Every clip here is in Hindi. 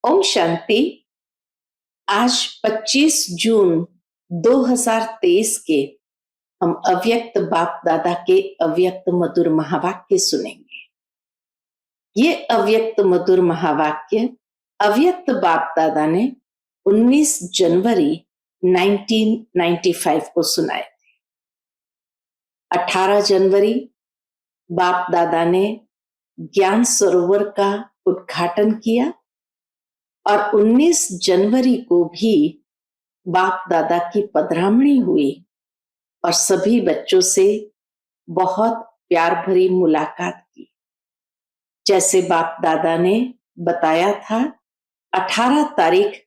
ओम शांति। आज 25 जून 2023 के हम अव्यक्त बाप दादा के अव्यक्त मधुर महावाक्य सुनेंगे। ये अव्यक्त मधुर महावाक्य अव्यक्त बाप दादा ने 19 जनवरी 1995 को सुनाए थे। 18 जनवरी बाप दादा ने ज्ञान सरोवर का उद्घाटन किया और 19 जनवरी को भी बाप दादा की पधरामणी हुई और सभी बच्चों से बहुत प्यार भरी मुलाकात की। जैसे बाप दादा ने बताया था, 18 तारीख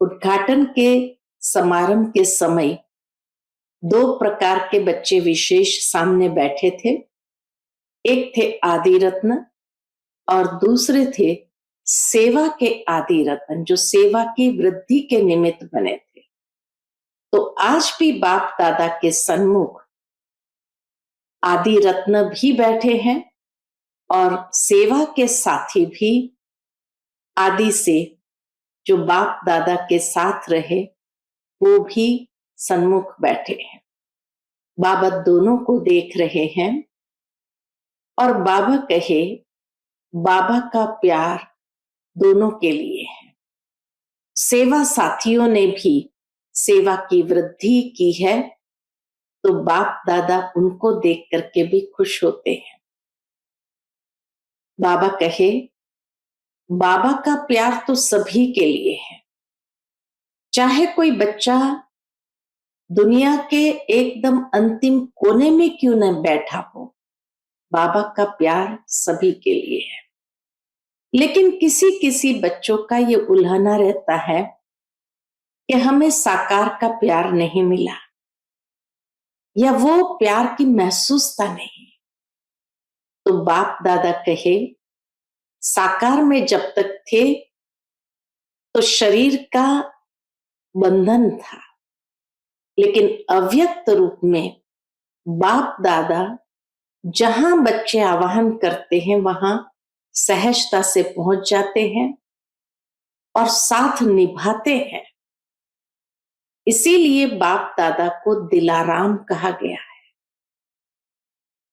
उद्घाटन के समारंभ के समय 2 प्रकार के बच्चे विशेष सामने बैठे थे। एक थे आदि रत्न और दूसरे थे सेवा के आदि रत्न, जो सेवा की वृद्धि के निमित्त बने थे। तो आज भी बाप दादा के सन्मुख आदि रत्न भी बैठे हैं और सेवा के साथी भी आदि से जो बाप दादा के साथ रहे वो भी सन्मुख बैठे हैं। बाबा दोनों को देख रहे हैं और बाबा कहे, बाबा का प्यार दोनों के लिए है। सेवा साथियों ने भी सेवा की वृद्धि की है तो बाप दादा उनको देख करके भी खुश होते हैं। बाबा कहे, बाबा का प्यार तो सभी के लिए है। चाहे कोई बच्चा दुनिया के एकदम अंतिम कोने में क्यों न बैठा हो, बाबा का प्यार सभी के लिए है। लेकिन किसी किसी बच्चों का ये उल्हाना रहता है कि हमें साकार का प्यार नहीं मिला या वो प्यार की महसूसता नहीं। तो बाप दादा कहे, साकार में जब तक थे तो शरीर का बंधन था, लेकिन अव्यक्त रूप में बाप दादा जहां बच्चे आवाहन करते हैं वहां सहजता से पहुंच जाते हैं और साथ निभाते हैं। इसीलिए बाप दादा को दिलाराम कहा गया है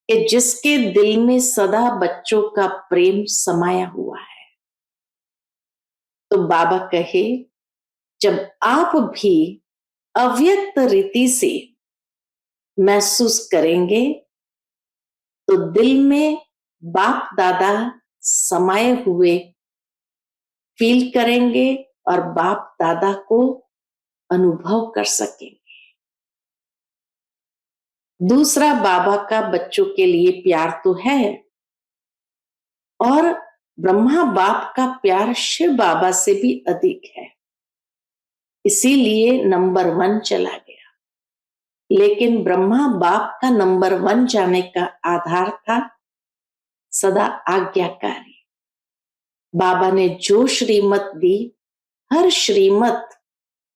कि जिसके दिल में सदा बच्चों का प्रेम समाया हुआ है। तो बाबा कहे, जब आप भी अव्यक्त रीति से महसूस करेंगे तो दिल में बाप दादा समाये हुए फील करेंगे और बाप दादा को अनुभव कर सकेंगे। दूसरा, बाबा का बच्चों के लिए प्यार तो है और ब्रह्मा बाप का प्यार शिव बाबा से भी अधिक है, इसीलिए नंबर 1 चला गया। लेकिन ब्रह्मा बाप का नंबर 1 जाने का आधार था सदा आज्ञाकारी। बाबा ने जो श्रीमत दी, हर श्रीमत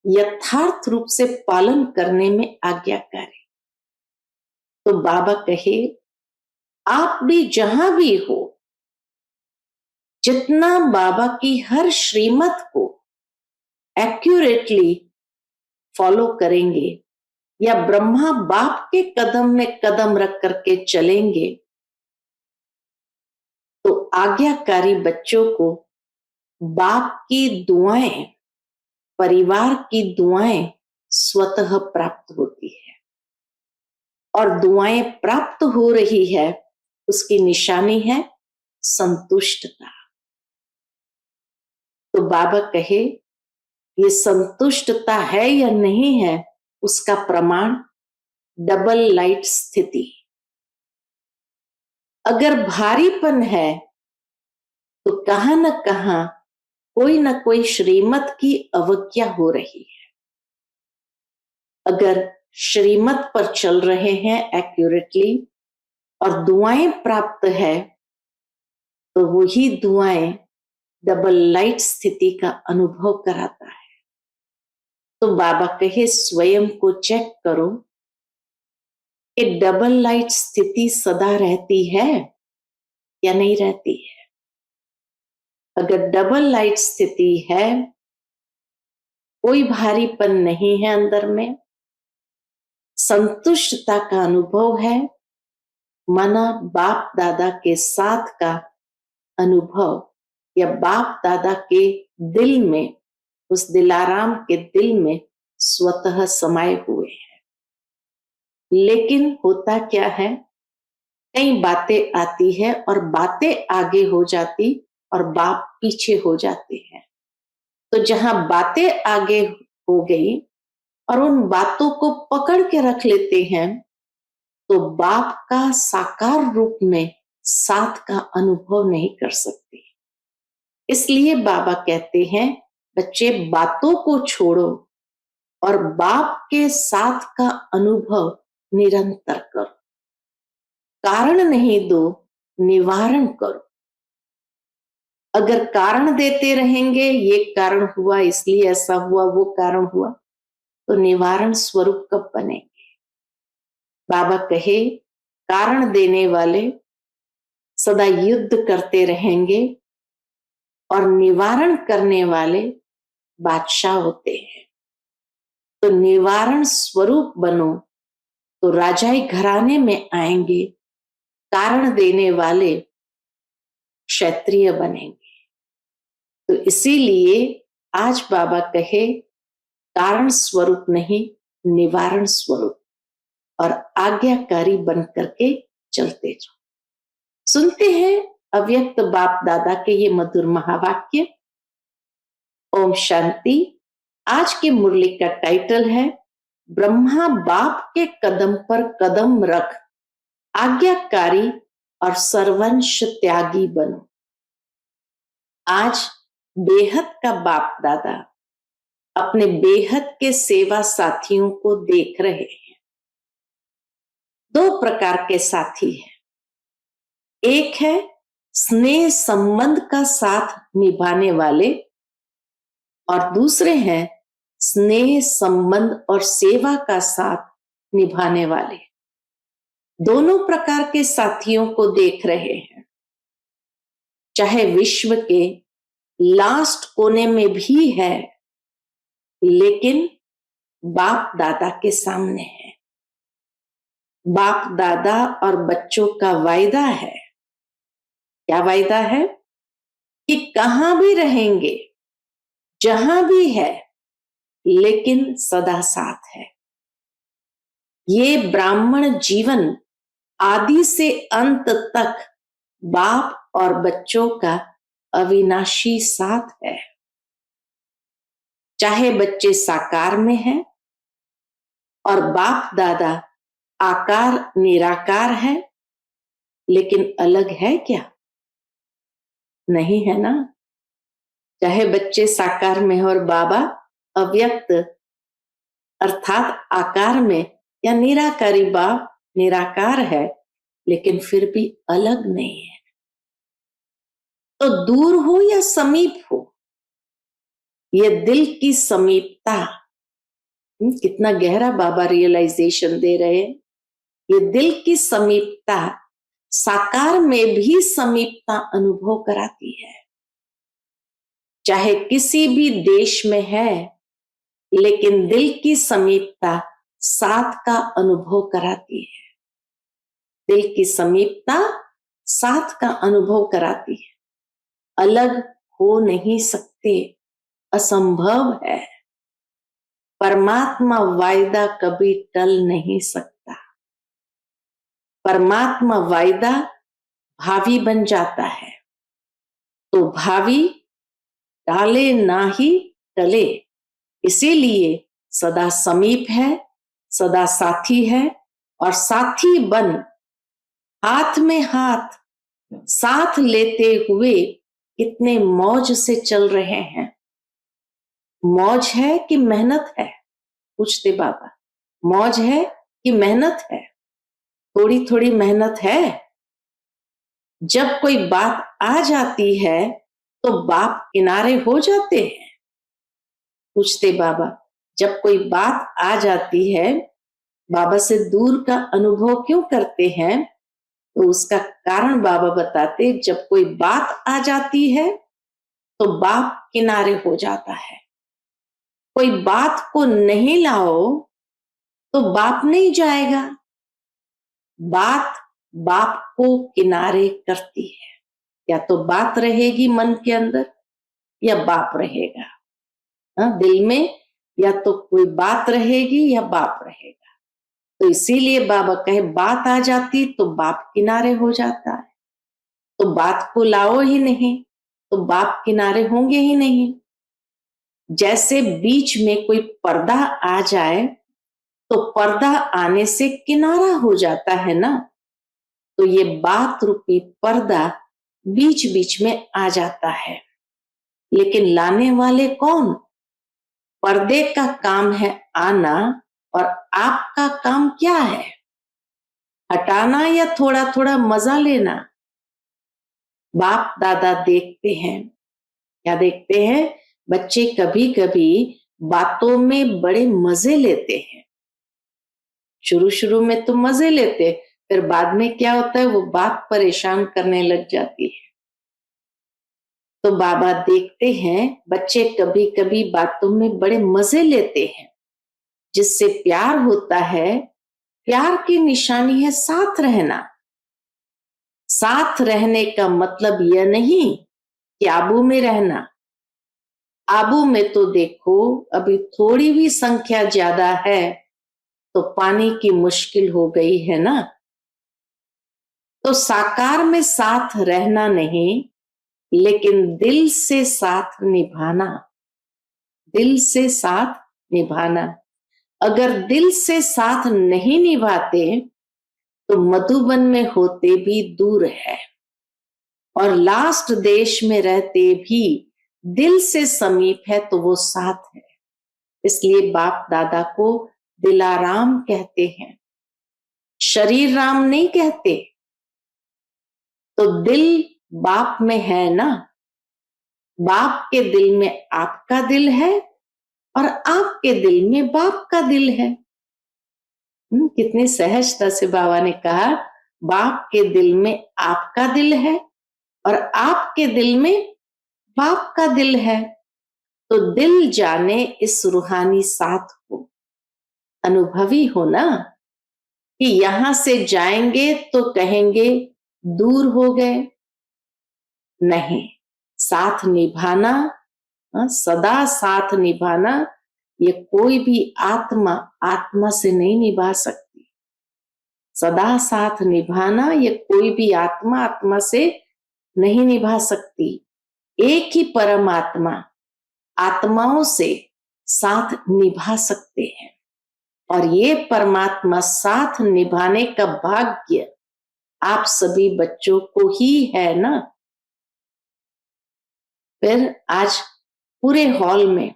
यथार्थ रूप से पालन करने में आज्ञाकारी। तो बाबा कहे, आप भी जहां भी हो, जितना बाबा की हर श्रीमत को एक्यूरेटली फॉलो करेंगे या ब्रह्मा बाप के कदम में कदम रख करके चलेंगे तो आज्ञाकारी बच्चों को बाप की दुआएं, परिवार की दुआएं स्वतः प्राप्त होती है और दुआएं प्राप्त हो रही है उसकी निशानी है संतुष्टता। तो बाबा कहे, ये संतुष्टता है या नहीं है उसका प्रमाण डबल लाइट स्थिति। अगर भारीपन है तो कहां न कहां कोई न कोई श्रीमत की अवज्ञा हो रही है। अगर श्रीमत पर चल रहे हैं एक्यूरेटली और दुआएं प्राप्त है तो वही दुआएं डबल लाइट स्थिति का अनुभव कराता है। तो बाबा कहे, स्वयं को चेक करो कि डबल लाइट स्थिति सदा रहती है या नहीं रहती है। अगर डबल लाइट स्थिति है, कोई भारीपन नहीं है अंदर में, संतुष्टता का अनुभव है, माना बाप दादा के साथ का अनुभव या बाप दादा के दिल में, उस दिलाराम के दिल में स्वतः समाये हुए हैं। लेकिन होता क्या है, कई बातें आती है और बातें आगे हो जाती और बाप पीछे हो जाते हैं। तो जहां बातें आगे हो गई और उन बातों को पकड़ के रख लेते हैं, तो बाप का साकार रूप में साथ का अनुभव नहीं कर सकते। इसलिए बाबा कहते हैं, बच्चे बातों को छोड़ो और बाप के साथ का अनुभव निरंतर करो। कारण नहीं दो, निवारण करो। अगर कारण देते रहेंगे, ये कारण हुआ इसलिए ऐसा हुआ, वो कारण हुआ, तो निवारण स्वरूप कब बनेंगे? बाबा कहे, कारण देने वाले सदा युद्ध करते रहेंगे और निवारण करने वाले बादशाह होते हैं। तो निवारण स्वरूप बनो तो राजाई घराने में आएंगे, कारण देने वाले क्षत्रिय बनेंगे। तो इसीलिए आज बाबा कहे, कारण स्वरूप नहीं, निवारण स्वरूप, और आज्ञाकारी बन करके चलते जाओ। सुनते हैं अव्यक्त बाप दादा के ये मधुर महावाक्य। ओम शांति। आज की मुरली का टाइटल है, ब्रह्मा बाप के कदम पर कदम रख, आज्ञाकारी और सर्वंश त्यागी बनो। आज बेहद का बाप दादा अपने बेहद के सेवा साथियों को देख रहे हैं। दो प्रकार के साथी हैं, एक है स्नेह संबंध का साथ निभाने वाले और दूसरे हैं स्नेह संबंध और सेवा का साथ निभाने वाले। दोनों प्रकार के साथियों को देख रहे हैं। चाहे विश्व के लास्ट कोने में भी है, लेकिन बाप दादा के सामने है। बाप दादा और बच्चों का वायदा है। क्या वायदा है? कि कहां भी रहेंगे, जहां भी है, लेकिन सदा साथ है। ये ब्राह्मण जीवन आदि से अंत तक बाप और बच्चों का अविनाशी साथ है। चाहे बच्चे साकार में हैं और बाप दादा आकार निराकार है, लेकिन अलग है क्या? नहीं है ना। चाहे बच्चे साकार में हो और बाबा अव्यक्त अर्थात आकार में, या निराकारी बाप निराकार है, लेकिन फिर भी अलग नहीं है। तो दूर हो या समीप हो, ये दिल की समीपता, कितना गहरा बाबा रियलाइजेशन दे रहे हैं। ये दिल की समीपता साकार में भी समीपता अनुभव कराती है। चाहे किसी भी देश में है, लेकिन दिल की समीपता साथ का अनुभव कराती है। दिल की समीपता साथ का अनुभव कराती है। अलग हो नहीं सकते, असंभव है। परमात्मा वायदा कभी टल नहीं सकता। परमात्मा वायदा भावी बन जाता है, तो भावी टाले ना ही टले। इसीलिए सदा समीप है, सदा साथी है, और साथी बन हाथ में हाथ साथ लेते हुए कितने मौज से चल रहे हैं। मौज है कि मेहनत है? पूछते बाबा। मौज है कि मेहनत है? थोड़ी थोड़ी मेहनत है। जब कोई बात आ जाती है तो बाप किनारे हो जाते हैं। पूछते बाबा, जब कोई बात आ जाती है, बाबा से दूर का अनुभव क्यों करते हैं? तो उसका कारण बाबा बताते, जब कोई बात आ जाती है तो बाप किनारे हो जाता है। कोई बात को नहीं लाओ तो बाप नहीं जाएगा। बात बाप को किनारे करती है। या तो बात रहेगी मन के अंदर या बाप रहेगा। दिल में या तो कोई बात रहेगी या बाप रहेगा। तो इसीलिए बाबा कहे बात आ जाती तो बाप किनारे हो जाता है। तो बात को लाओ ही नहीं तो बाप किनारे होंगे ही नहीं। जैसे बीच में कोई पर्दा आ जाए तो पर्दा आने से किनारा हो जाता है ना। तो ये बात रूपी पर्दा बीच बीच में आ जाता है। लेकिन लाने वाले कौन? पर्दे का काम है आना और आपका काम क्या है? हटाना या थोड़ा थोड़ा मजा लेना। बाप दादा देखते हैं, क्या देखते हैं? बच्चे कभी कभी बातों में बड़े मजे लेते हैं। शुरू शुरू में तो मजे लेते, फिर बाद में क्या होता है, वो बात परेशान करने लग जाती है। तो बाबा देखते हैं बच्चे कभी कभी बातों में बड़े मजे लेते हैं, जिससे प्यार होता है। प्यार की निशानी है साथ रहना। साथ रहने का मतलब यह नहीं कि आबू में रहना। आबू में तो देखो अभी थोड़ी भी संख्या ज्यादा है तो पानी की मुश्किल हो गई है ना। तो साकार में साथ रहना नहीं, लेकिन दिल से साथ निभाना। दिल से साथ निभाना। अगर दिल से साथ नहीं निभाते तो मधुबन में होते भी दूर है और लास्ट देश में रहते भी दिल से समीप है तो वो साथ है। इसलिए बाप दादा को दिलाराम कहते हैं, शरीर राम नहीं कहते। तो दिल बाप में है ना। बाप के दिल में आपका दिल है और आपके दिल में बाप का दिल है। कितनी सहजता से बाबा ने कहा, बाप के दिल में आपका दिल है और आपके दिल में बाप का दिल है। तो दिल जाने इस रूहानी साथ को, अनुभवी हो ना, कि यहां से जाएंगे तो कहेंगे दूर हो गए। नहीं, साथ निभाना, सदा साथ निभाना। ये कोई भी आत्मा आत्मा से नहीं निभा सकती। सदा साथ निभाना ये कोई भी आत्मा आत्मा से नहीं निभा सकती। एक ही परमात्मा आत्माओं से साथ निभा सकते हैं और ये परमात्मा साथ निभाने का भाग्य आप सभी बच्चों को ही है ना। फिर आज पूरे हॉल में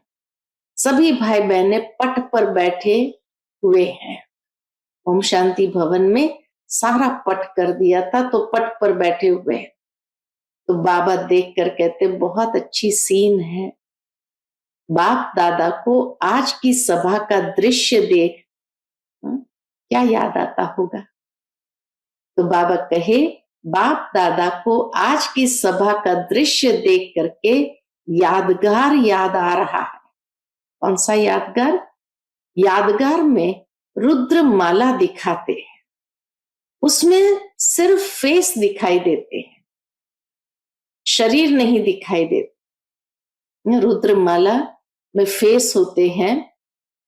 सभी भाई बहनें पट पर बैठे हुए हैं। ओम शांति भवन में सारा पट कर दिया था तो पट पर बैठे हुए हैं। तो बाबा देख कर कहते बहुत अच्छी सीन है। बाप दादा को आज की सभा का दृश्य देख क्या याद आता होगा? तो बाबा कहे बाप दादा को आज की सभा का दृश्य देख करके यादगार याद आ रहा है। कौन सा यादगार? यादगार में रुद्र माला दिखाते हैं, उसमें सिर्फ फेस दिखाई देते हैं, शरीर नहीं दिखाई देते। रुद्र माला में फेस होते हैं,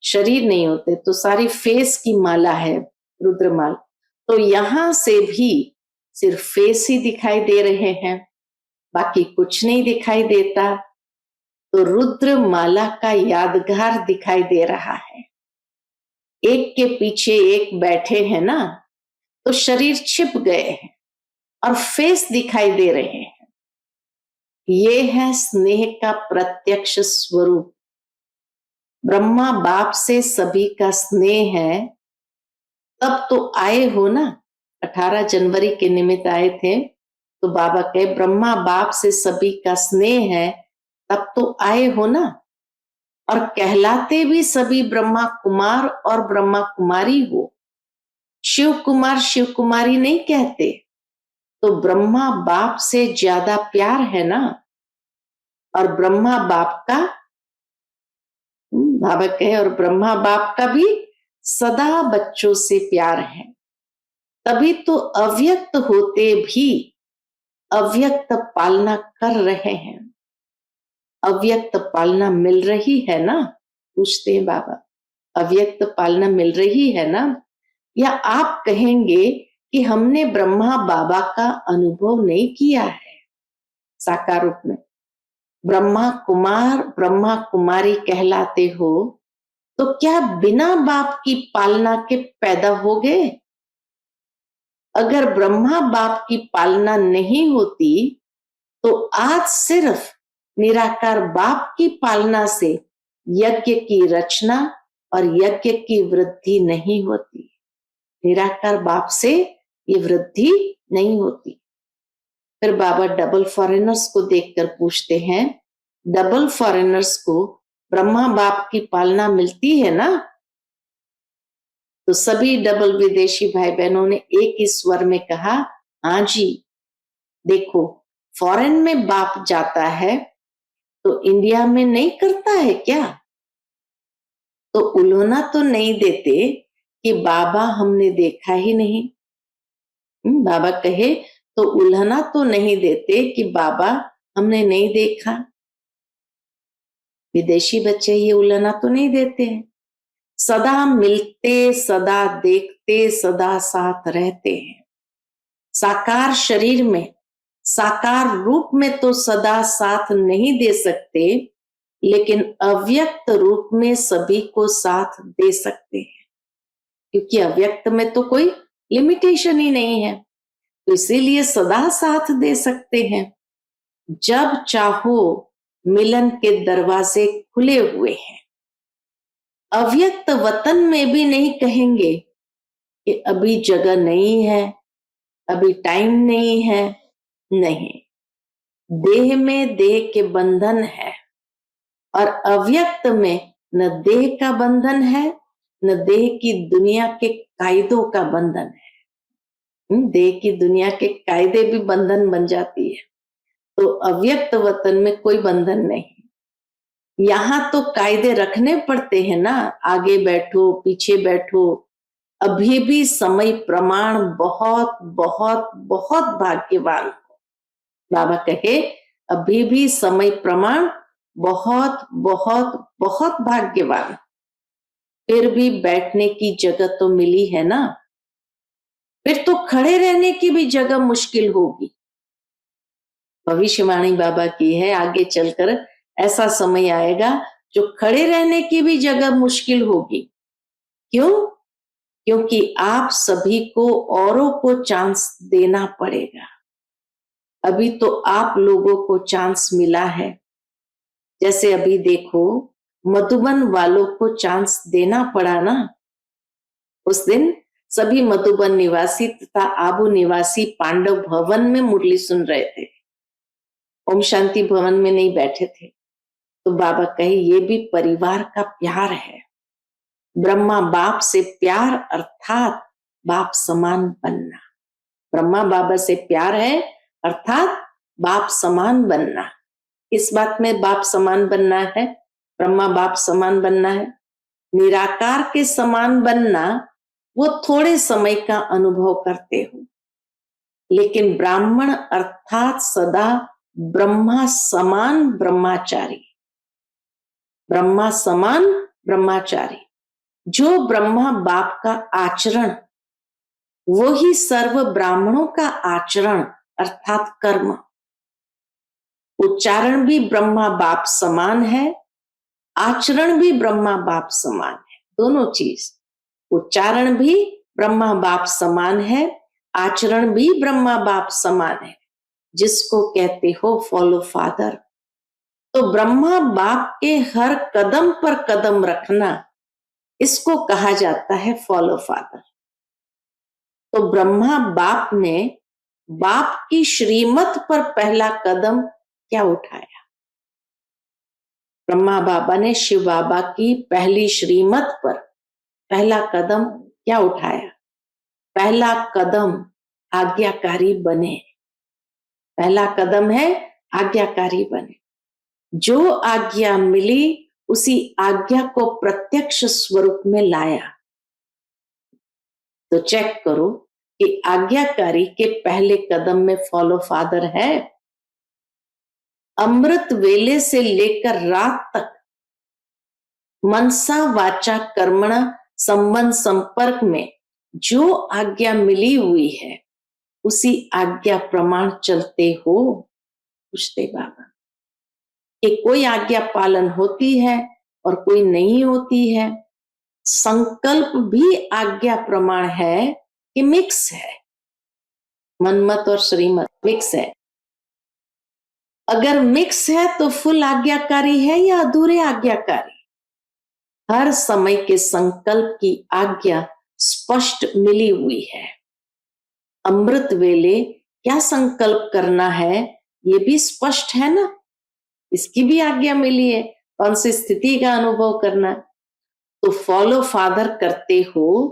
शरीर नहीं होते। तो सारी फेस की माला है रुद्र माला। तो यहां से भी सिर्फ फेस ही दिखाई दे रहे हैं, बाकी कुछ नहीं दिखाई देता। तो रुद्र माला का यादगार दिखाई दे रहा है। एक के पीछे एक बैठे हैं ना, तो शरीर छिप गए हैं और फेस दिखाई दे रहे हैं। ये है स्नेह का प्रत्यक्ष स्वरूप। ब्रह्मा बाप से सभी का स्नेह है। तब तो आए हो ना, 18 जनवरी के निमित्त आए थे। तो बाबा कहे ब्रह्मा बाप से सभी का स्नेह है, तब तो आए हो ना। और कहलाते भी सभी ब्रह्मा कुमार और ब्रह्मा कुमारी हो। शिव कुमार शिव कुमारी नहीं कहते। तो ब्रह्मा बाप से ज्यादा प्यार है ना। और ब्रह्मा बाप का, बाबा कहे, और ब्रह्मा बाप का भी सदा बच्चों से प्यार है। तभी तो अव्यक्त होते भी अव्यक्त पालना कर रहे हैं। अव्यक्त पालना मिल रही है ना, पूछते हैं बाबा, अव्यक्त पालना मिल रही है ना? या आप कहेंगे कि हमने ब्रह्मा बाबा का अनुभव नहीं किया है साकार रूप में? ब्रह्मा कुमार ब्रह्मा कुमारी कहलाते हो तो क्या बिना बाप की पालना के पैदा हो गए? अगर ब्रह्मा बाप की पालना नहीं होती तो आज सिर्फ निराकार बाप की पालना से यज्ञ की रचना और यज्ञ की वृद्धि नहीं होती। निराकार बाप से ये वृद्धि नहीं होती। फिर बाबा डबल फॉरेनर्स को देखकर पूछते हैं, डबल फॉरेनर्स को ब्रह्मा बाप की पालना मिलती है ना? तो सभी डबल विदेशी भाई बहनों ने एक ही स्वर में कहा, हाँ जी। देखो, फॉरेन में बाप जाता है तो इंडिया में नहीं करता है क्या? तो उल्होना तो नहीं देते कि बाबा हमने देखा ही नहीं। बाबा कहे तो उल्हना तो नहीं देते कि बाबा हमने नहीं देखा। विदेशी बच्चे ये उल्हना तो नहीं देते हैं। सदा मिलते, सदा देखते, सदा साथ रहते हैं। साकार शरीर में, साकार रूप में तो सदा साथ नहीं दे सकते, लेकिन अव्यक्त रूप में सभी को साथ दे सकते हैं, क्योंकि अव्यक्त में तो कोई लिमिटेशन ही नहीं है, तो इसीलिए सदा साथ दे सकते हैं। जब चाहो मिलन के दरवाजे खुले हुए हैं। अव्यक्त वतन में भी नहीं कहेंगे कि अभी जगह नहीं है, अभी टाइम नहीं है। नहीं, देह में देह के बंधन है और अव्यक्त में न देह का बंधन है, न देह की दुनिया के कायदों का बंधन है। देह की दुनिया के कायदे भी बंधन बन जाती है, तो अव्यक्त वतन में कोई बंधन नहीं। यहाँ तो कायदे रखने पड़ते हैं ना, आगे बैठो पीछे बैठो। अभी भी समय प्रमाण बहुत बहुत बहुत भाग्यवान हो। बाबा कहे अभी भी समय प्रमाण बहुत बहुत बहुत भाग्यवान। फिर भी बैठने की जगह तो मिली है ना, फिर तो खड़े रहने की भी जगह मुश्किल होगी। भविष्यवाणी बाबा की है, आगे चलकर ऐसा समय आएगा जो खड़े रहने की भी जगह मुश्किल होगी। क्यों? क्योंकि आप सभी को औरों को चांस देना पड़ेगा। अभी तो आप लोगों को चांस मिला है। जैसे अभी देखो, मधुबन वालों को चांस देना पड़ा ना। उस दिन सभी मधुबन निवासी तथा आबू निवासी पांडव भवन में मुरली सुन रहे थे, ओम शांति भवन में नहीं बैठे थे। तो बाबा कहे ये भी परिवार का प्यार है। ब्रह्मा बाप से प्यार अर्थात बाप समान बनना। ब्रह्मा बाबा से प्यार है अर्थात बाप समान बनना। इस बात में बाप समान बनना है, ब्रह्मा बाप समान बनना है। निराकार के समान बनना वो थोड़े समय का अनुभव करते हो, लेकिन ब्राह्मण अर्थात सदा ब्रह्मा समान ब्रह्माचारी। ब्रह्मा समान ब्रह्माचारी, जो ब्रह्मा बाप का आचरण वो ही सर्व ब्राह्मणों का आचरण अर्थात कर्म। उच्चारण भी ब्रह्मा बाप समान है, आचरण भी ब्रह्मा बाप समान है। दोनों चीज, उच्चारण भी ब्रह्मा बाप समान है, आचरण भी ब्रह्मा बाप समान है। जिसको कहते हो फॉलो फादर। तो ब्रह्मा बाप के हर कदम पर कदम रखना, इसको कहा जाता है फॉलो फादर। तो ब्रह्मा बाप ने बाप की श्रीमत पर पहला कदम क्या उठाया? ब्रह्मा बाबा ने शिव बाबा की पहली श्रीमत पर पहला कदम क्या उठाया? पहला कदम आज्ञाकारी बने। पहला कदम है आज्ञाकारी बने। जो आज्ञा मिली उसी आज्ञा को प्रत्यक्ष स्वरूप में लाया। तो चेक करो कि आज्ञाकारी के पहले कदम में फॉलो फादर है। अमृत वेले से लेकर रात तक मनसा वाचा कर्मणा संबंध संपर्क में जो आज्ञा मिली हुई है उसी आज्ञा प्रमाण चलते हो। पूछते बाबा कि कोई आज्ञा पालन होती है और कोई नहीं होती है। संकल्प भी आज्ञा प्रमाण है कि मिक्स है, मनमत और श्रीमत मिक्स है। अगर मिक्स है तो फुल आज्ञाकारी है या अधूरे आज्ञाकारी। हर समय के संकल्प की आज्ञा स्पष्ट मिली हुई है। अमृत वेले क्या संकल्प करना है ये भी स्पष्ट है ना, इसकी भी आज्ञा मिली है, कौन सी स्थिति का अनुभव करना। तो फॉलो फादर करते हो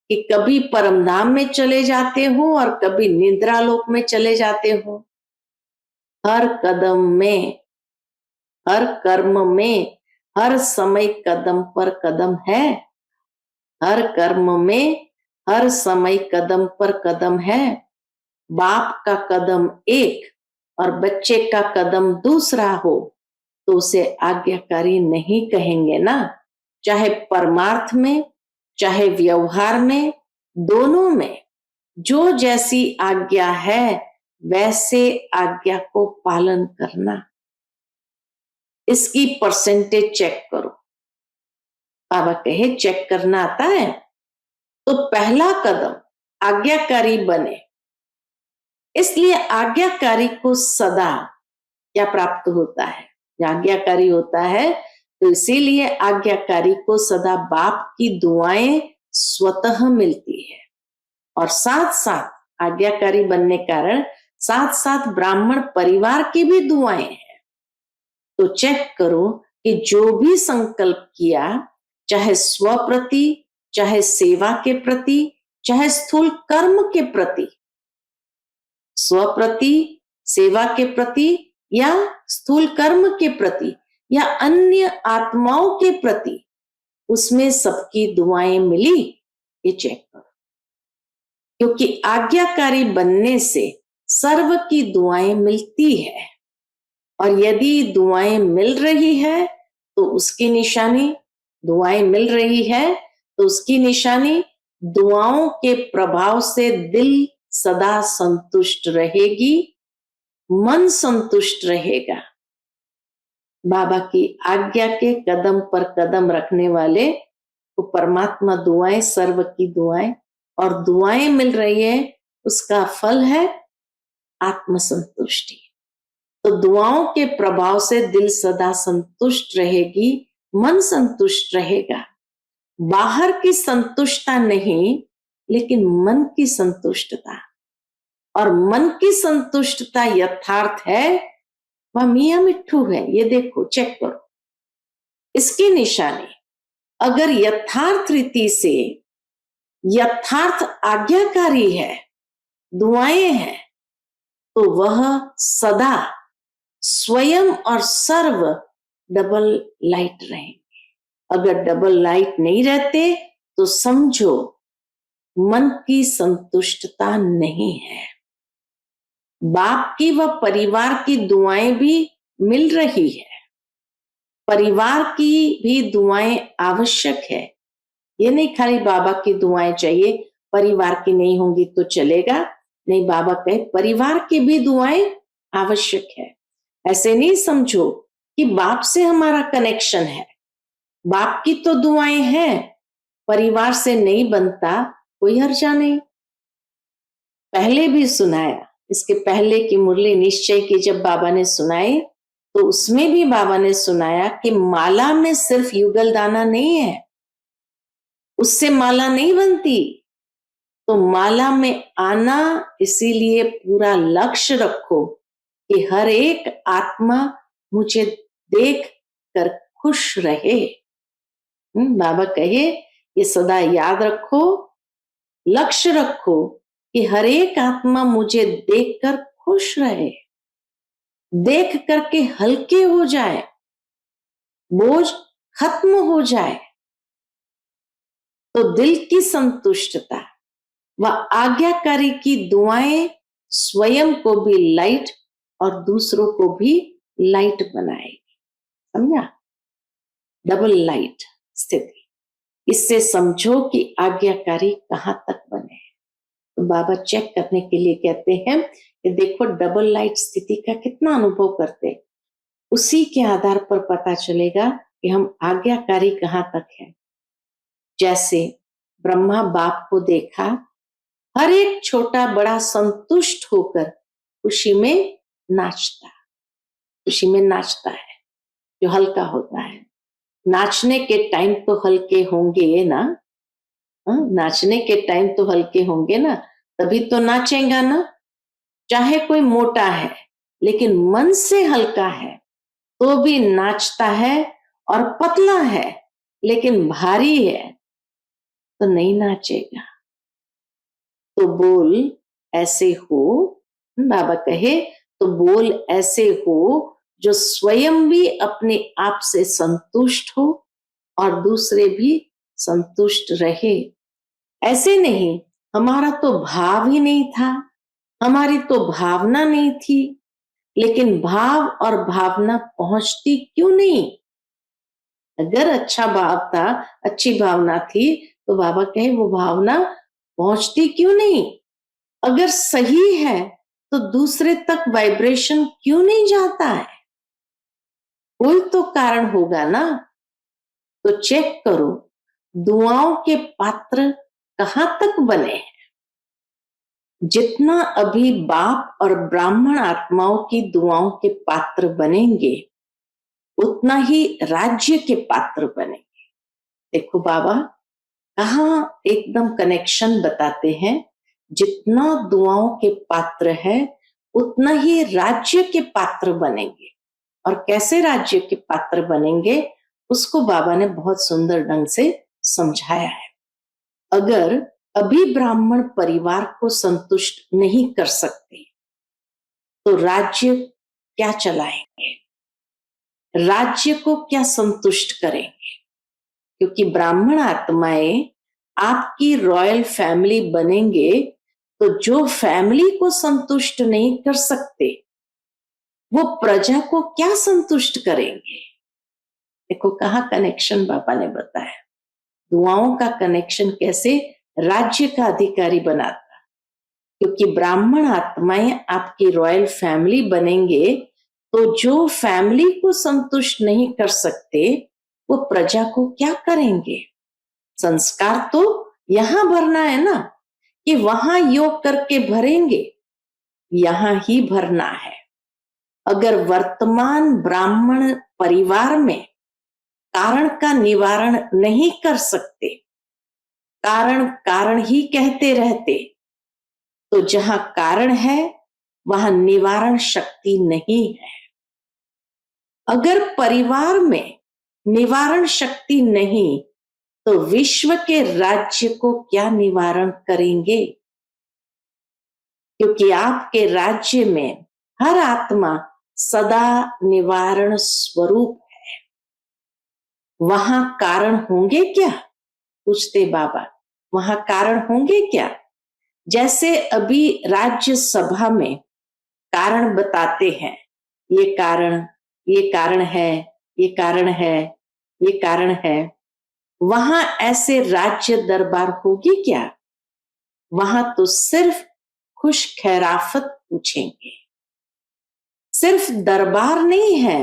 कि कभी परमधाम में चले जाते हो और कभी निद्रा लोक में चले जाते हो। हर कदम में, हर कर्म में, हर समय कदम पर कदम है। हर कर्म में हर समय कदम पर कदम है। बाप का कदम एक और बच्चे का कदम दूसरा हो तो उसे आज्ञाकारी नहीं कहेंगे ना। चाहे परमार्थ में चाहे व्यवहार में, दोनों में जो जैसी आज्ञा है वैसे आज्ञा को पालन करना। इसकी परसेंटेज चेक करो। बाबा कहे चेक करना आता है तो पहला कदम आज्ञाकारी बने। इसलिए आज्ञाकारी को सदा क्या प्राप्त होता है, आज्ञाकारी होता है तो इसीलिए आज्ञाकारी को सदा बाप की दुआएं स्वतः मिलती है और साथ साथ आज्ञाकारी बनने कारण साथ साथ ब्राह्मण परिवार की भी दुआएं हैं। तो चेक करो कि जो भी संकल्प किया, चाहे स्व प्रति, चाहे सेवा के प्रति, चाहे स्थूल कर्म के प्रति, स्व प्रति, सेवा के प्रति या स्थूल कर्म के प्रति या अन्य आत्माओं के प्रति, उसमें सबकी दुआएं मिली, ये चेक करो। क्योंकि आज्ञाकारी बनने से सर्व की दुआएं मिलती है और यदि दुआएं मिल रही है तो उसकी निशानी, दुआएं मिल रही है तो उसकी निशानी दुआओं के प्रभाव से दिल सदा संतुष्ट रहेगी, मन संतुष्ट रहेगा। बाबा की आज्ञा के कदम पर कदम रखने वाले को परमात्मा दुआएं, सर्व की दुआएं और दुआएं मिल रही है, उसका फल है आत्मसंतुष्टि। तो दुआओं के प्रभाव से दिल सदा संतुष्ट रहेगी, मन संतुष्ट रहेगा। बाहर की संतुष्टता नहीं लेकिन मन की संतुष्टता, और मन की संतुष्टता यथार्थ है वह मियां मिट्ठू है। ये देखो चेक करो इसकी निशानी। अगर यथार्थ रीति से यथार्थ आज्ञाकारी है, दुआएं हैं, तो वह सदा स्वयं और सर्व डबल लाइट रहेंगे। अगर डबल लाइट नहीं रहते तो समझो मन की संतुष्टता नहीं है। बाप की व परिवार की दुआएं भी मिल रही है, परिवार की भी दुआएं आवश्यक है। ये नहीं खाली बाबा की दुआएं चाहिए, परिवार की नहीं होंगी तो चलेगा नहीं। बाबा कहे परिवार की भी दुआएं आवश्यक है। ऐसे नहीं समझो कि बाप से हमारा कनेक्शन है, बाप की तो दुआएं हैं, परिवार से नहीं बनता, कोई हर्जा नहीं। पहले भी सुनाया, इसके पहले की मुरली निश्चय की जब बाबा ने सुनाई तो उसमें भी बाबा ने सुनाया कि माला में सिर्फ युगल दाना नहीं है, उससे माला नहीं बनती। तो माला में आना, इसीलिए पूरा लक्ष्य रखो कि हर एक आत्मा मुझे देख कर खुश रहे। बाबा कहे ये सदा याद रखो, लक्ष्य रखो कि हर एक आत्मा मुझे देखकर खुश रहे, देख करके हल्के हो जाए। बोझ खत्म हो जाए, तो दिल की संतुष्टता व आज्ञाकारी की दुआएं स्वयं को भी लाइट और दूसरों को भी लाइट बनाएगी। समझा? डबल लाइट स्थिति। इससे समझो कि आज्ञाकारी कहां तक बने। तो बाबा चेक करने के लिए कहते हैं कि देखो डबल लाइट स्थिति का कितना अनुभव करते, उसी के आधार पर पता चलेगा कि हम आज्ञाकारी कहां तक है। जैसे ब्रह्मा बाप को देखा, हर एक छोटा बड़ा संतुष्ट होकर खुशी में नाचता, खुशी में नाचता है, जो हल्का होता है। नाचने के टाइम तो हल्के होंगे ना, नाचने के टाइम तो हल्के होंगे ना, तभी तो नाचेगा ना। चाहे कोई मोटा है लेकिन मन से हल्का है तो भी नाचता है, और पतला है लेकिन भारी है तो नहीं नाचेगा। तो बोल ऐसे हो, बाबा कहे, तो बोल ऐसे हो जो स्वयं भी अपने आप से संतुष्ट हो और दूसरे भी संतुष्ट रहे। ऐसे नहीं हमारा तो भाव ही नहीं था, हमारी तो भावना नहीं थी, लेकिन भाव और भावना पहुंचती क्यों नहीं? अगर अच्छा भाव था, अच्छी भावना थी, तो बाबा कहे वो भावना पहुंचती क्यों नहीं? अगर सही है तो दूसरे तक वाइब्रेशन क्यों नहीं जाता है? कोई तो कारण होगा ना। तो चेक करो दुआओं के पात्र कहां तक बने हैं। जितना अभी बाप और ब्राह्मण आत्माओं की दुआओं के पात्र बनेंगे, उतना ही राज्य के पात्र बनेंगे। देखो बाबा कहाँ एकदम कनेक्शन बताते हैं, जितना दुआओं के पात्र है उतना ही राज्य के पात्र बनेंगे। और कैसे राज्य के पात्र बनेंगे उसको बाबा ने बहुत सुंदर ढंग से समझाया है। अगर अभी ब्राह्मण परिवार को संतुष्ट नहीं कर सकते तो राज्य क्या चलाएंगे, राज्य को क्या संतुष्ट करेंगे? क्योंकि ब्राह्मण आत्माएं आपकी रॉयल फैमिली बनेंगे, तो जो फैमिली को संतुष्ट नहीं कर सकते वो प्रजा को क्या संतुष्ट करेंगे? देखो कहाँ कनेक्शन बाबा ने बताया। दुआओं का कनेक्शन कैसे राज्य का अधिकारी बनाता, क्योंकि ब्राह्मण आत्माएं आपकी रॉयल फैमिली बनेंगे, तो जो फैमिली को संतुष्ट नहीं कर सकते वो प्रजा को क्या करेंगे? संस्कार तो यहां भरना है ना, कि वहां योग करके भरेंगे, यहां ही भरना है। अगर वर्तमान ब्राह्मण परिवार में कारण का निवारण नहीं कर सकते, कारण कारण ही कहते रहते, तो जहां कारण है वहां निवारण शक्ति नहीं है। अगर परिवार में निवारण शक्ति नहीं तो विश्व के राज्य को क्या निवारण करेंगे? क्योंकि आपके राज्य में हर आत्मा सदा निवारण स्वरूप है। वहां कारण होंगे क्या? पूछते बाबा, वहां कारण होंगे क्या? जैसे अभी राज्य सभा में कारण बताते हैं, ये कारण, ये कारण है, ये कारण है, ये कारण है। वहां ऐसे राज्य दरबार होगी क्या? वहां तो सिर्फ खुश खैराफत पूछेंगे। सिर्फ दरबार नहीं है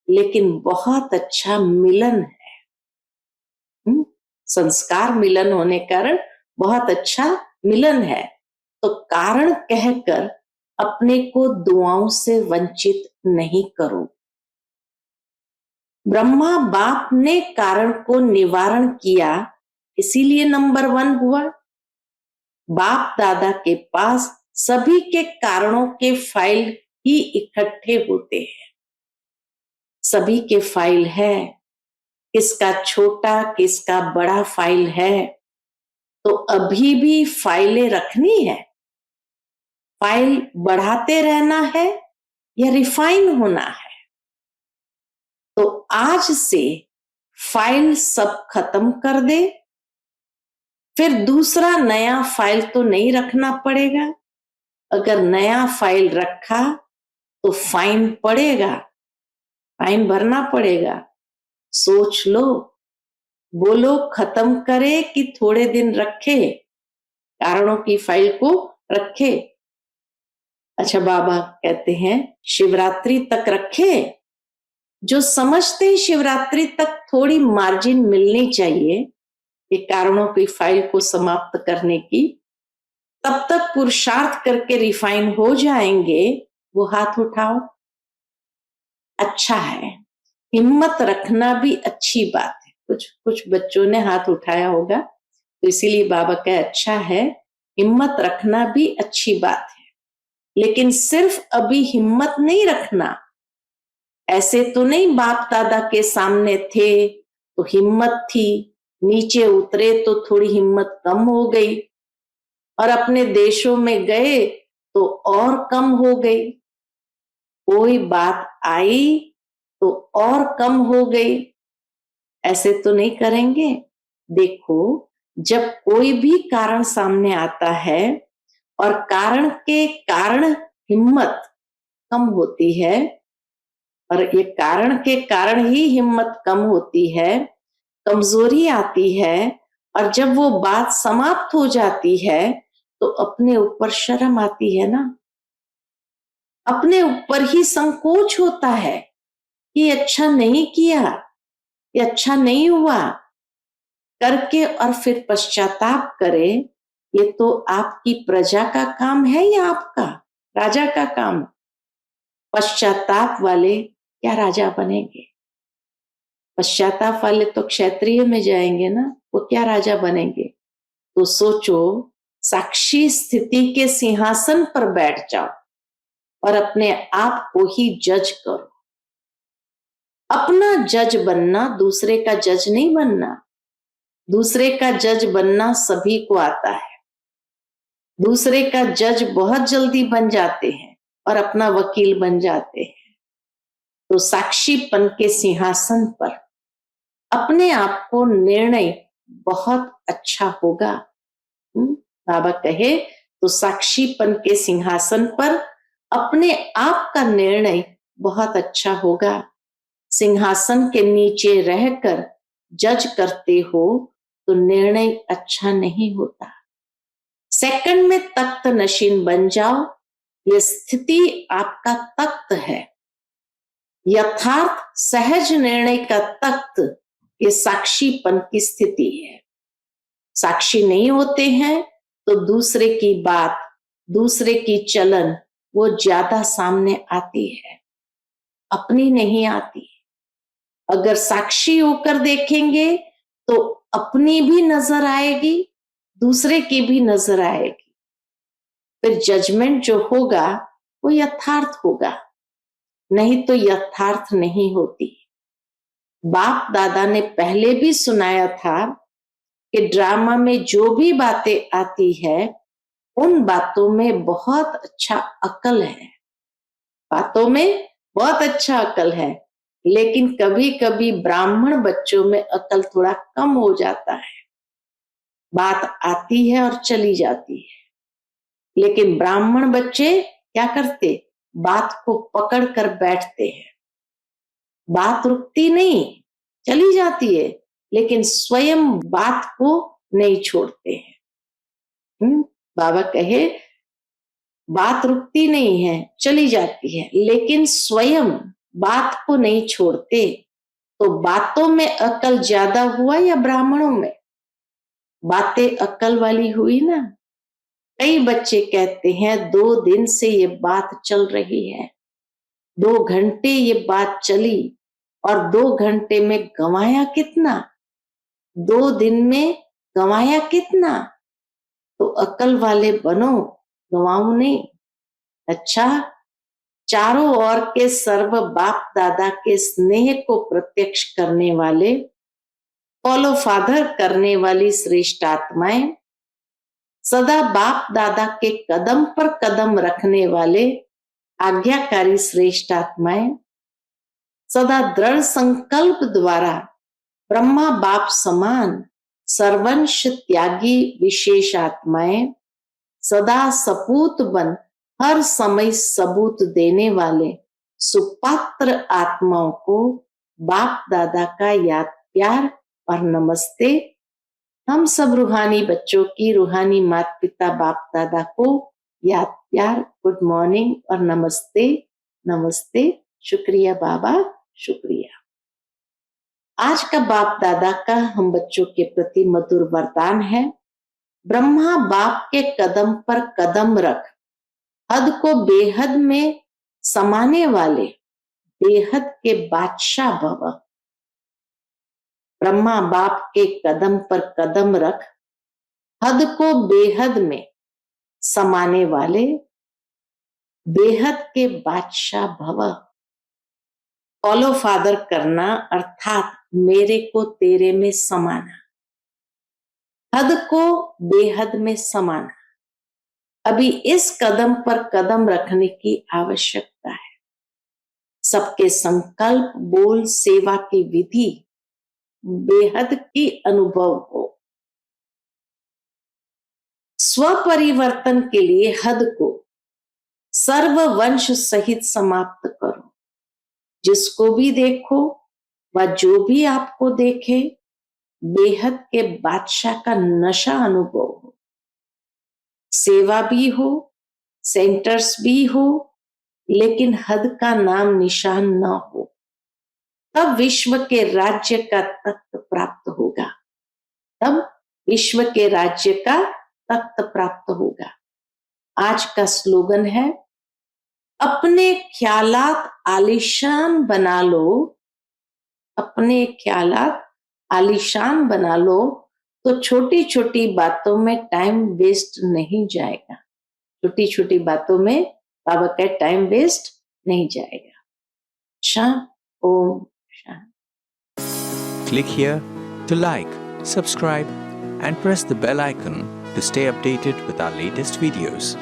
लेकिन बहुत अच्छा मिलन है। संस्कार मिलन होने कारण बहुत अच्छा मिलन है। तो कारण कहकर अपने को दुआओं से वंचित नहीं करो। ब्रह्मा बाप ने कारण को निवारण किया, इसीलिए नंबर 1 हुआ। बाप दादा के पास सभी के कारणों के फाइल ही इकट्ठे होते हैं। सभी के फाइल है, किसका छोटा किसका बड़ा फाइल है। तो अभी भी फाइलें रखनी है, फाइल बढ़ाते रहना है या रिफाइन होना है? तो आज से फाइल सब खत्म कर दे, फिर दूसरा नया फाइल तो नहीं रखना पड़ेगा। अगर नया फाइल रखा तो फाइन पड़ेगा, फाइन भरना पड़ेगा। सोच लो, बोलो खत्म करे कि थोड़े दिन रखे, कारणों की फाइल को रखे। अच्छा, बाबा कहते हैं शिवरात्रि तक रखे। जो समझते हैं शिवरात्रि तक थोड़ी मार्जिन मिलनी चाहिए ये कारणों की फाइल को समाप्त करने की, तब तक पुरुषार्थ करके रिफाइन हो जाएंगे, वो हाथ उठाओ। अच्छा है, हिम्मत रखना भी अच्छी बात है। कुछ कुछ बच्चों ने हाथ उठाया होगा, तो इसीलिए बाबा का अच्छा है, हिम्मत रखना भी अच्छी बात है। लेकिन सिर्फ अभी हिम्मत नहीं रखना, ऐसे तो नहीं बाप दादा के सामने थे तो हिम्मत थी, नीचे उतरे तो थोड़ी हिम्मत कम हो गई, और अपने देशों में गए तो और कम हो गई, कोई बात आई तो और कम हो गई। ऐसे तो नहीं करेंगे। देखो, जब कोई भी कारण सामने आता है और कारण के कारण हिम्मत कम होती है, और ये कारण के कारण ही हिम्मत कम होती है, कमजोरी आती है, और जब वो बात समाप्त हो जाती है तो अपने ऊपर शर्म आती है ना, अपने ऊपर ही संकोच होता है कि अच्छा नहीं किया, ये अच्छा नहीं हुआ करके, और फिर पश्चाताप करे। ये तो आपकी प्रजा का काम है या आपका राजा का काम? पश्चाताप वाले क्या राजा बनेंगे? पश्चाताप वाले तो क्षत्रिय में जाएंगे ना, वो क्या राजा बनेंगे? तो सोचो, साक्षी स्थिति के सिंहासन पर बैठ जाओ और अपने आप को ही जज करो। अपना जज बनना, दूसरे का जज नहीं बनना। दूसरे का जज बनना सभी को आता है, दूसरे का जज बहुत जल्दी बन जाते हैं और अपना वकील बन जाते हैं। तो साक्षीपन के सिंहासन पर अपने आप को निर्णय बहुत अच्छा होगा। बाबा कहे तो साक्षीपन के सिंहासन पर अपने आप का निर्णय बहुत अच्छा होगा। सिंहासन के नीचे रहकर जज करते हो तो निर्णय अच्छा नहीं होता। सेकंड में तख्त नशीन बन जाओ, यह स्थिति आपका तख्त है। यथार्थ सहज निर्णय का तख्त ये साक्षीपन की स्थिति है। साक्षी नहीं होते हैं तो दूसरे की बात, दूसरे की चलन वो ज्यादा सामने आती है, अपनी नहीं आती। अगर साक्षी होकर देखेंगे तो अपनी भी नजर आएगी, दूसरे की भी नजर आएगी। फिर जजमेंट जो होगा वो यथार्थ होगा, नहीं तो यथार्थ नहीं होती। बाप दादा ने पहले भी सुनाया था कि ड्रामा में जो भी बातें आती है उन बातों में बहुत अच्छा अकल है, बातों में बहुत अच्छा अकल है। लेकिन कभी कभी ब्राह्मण बच्चों में अकल थोड़ा कम हो जाता है, बात आती है और चली जाती है। लेकिन ब्राह्मण बच्चे क्या करते, बात को पकड़ कर बैठते हैं, बात रुकती नहीं, चली जाती है, लेकिन स्वयं बात को नहीं छोड़ते हैं। बाबा कहे बात रुकती नहीं है, चली जाती है, लेकिन स्वयं बात को नहीं छोड़ते। तो बातों में अकल ज्यादा हुआ या ब्राह्मणों में? बातें अकल वाली हुई ना। कई बच्चे कहते हैं 2 दिन से ये बात चल रही है, 2 घंटे ये बात चली, और 2 घंटे में गंवाया कितना, 2 दिन में गंवाया कितना? तो अकल वाले बनो, गंवाओ नहीं। अच्छा, चारों ओर के सर्व बाप दादा के स्नेह को प्रत्यक्ष करने वाले, फॉलो फादर करने वाली श्रेष्ठ आत्माएं, सदा बाप दादा के कदम पर कदम रखने वाले आज्ञाकारी श्रेष्ठ आत्माएं, सदा दृढ़ संकल्प द्वारा ब्रह्मा बाप समान सर्वंश त्यागी विशेष आत्माएं सदा सपूत बन हर समय सबूत देने वाले सुपात्र आत्माओं को बाप दादा का याद प्यार और नमस्ते। हम सब रूहानी बच्चों की रूहानी माता पिता बाप दादा को याद प्यार गुड मॉर्निंग और नमस्ते नमस्ते। शुक्रिया बाबा, शुक्रिया। आज का बाप दादा का हम बच्चों के प्रति मधुर वरदान है, ब्रह्मा बाप के कदम पर कदम रख, हद को बेहद में समाने वाले बेहद के बादशाह भव। ब्रह्मा बाप के कदम पर कदम रख, हद को बेहद में समाने वाले बेहद के बादशाह भव। फॉलो फादर करना अर्थात मेरे को तेरे में समाना, हद को बेहद में समाना। अभी इस कदम पर कदम रखने की आवश्यकता है। सबके संकल्प बोल सेवा की विधि बेहद की अनुभव हो। स्वपरिवर्तन के लिए हद को सर्ववंश सहित समाप्त करो। जिसको भी देखो व जो भी आपको देखे बेहद के बादशाह का नशा अनुभव हो। सेवा भी हो, सेंटर्स भी हो, लेकिन हद का नाम निशान न हो। तब विश्व के राज्य का तख्त प्राप्त होगा। तब विश्व के राज्य का तख्त प्राप्त होगा। आज का स्लोगन है, अपने ख्यालात आलीशान बना लो। अपने ख्यालात आलीशान बना लो तो छोटी छोटी बातों में टाइम वेस्ट नहीं जाएगा। छोटी छोटी बातों में बाबा का टाइम वेस्ट नहीं जाएगा। शांत ओम शांत। Click here to like, subscribe and press the bell icon to stay updated with our latest videos.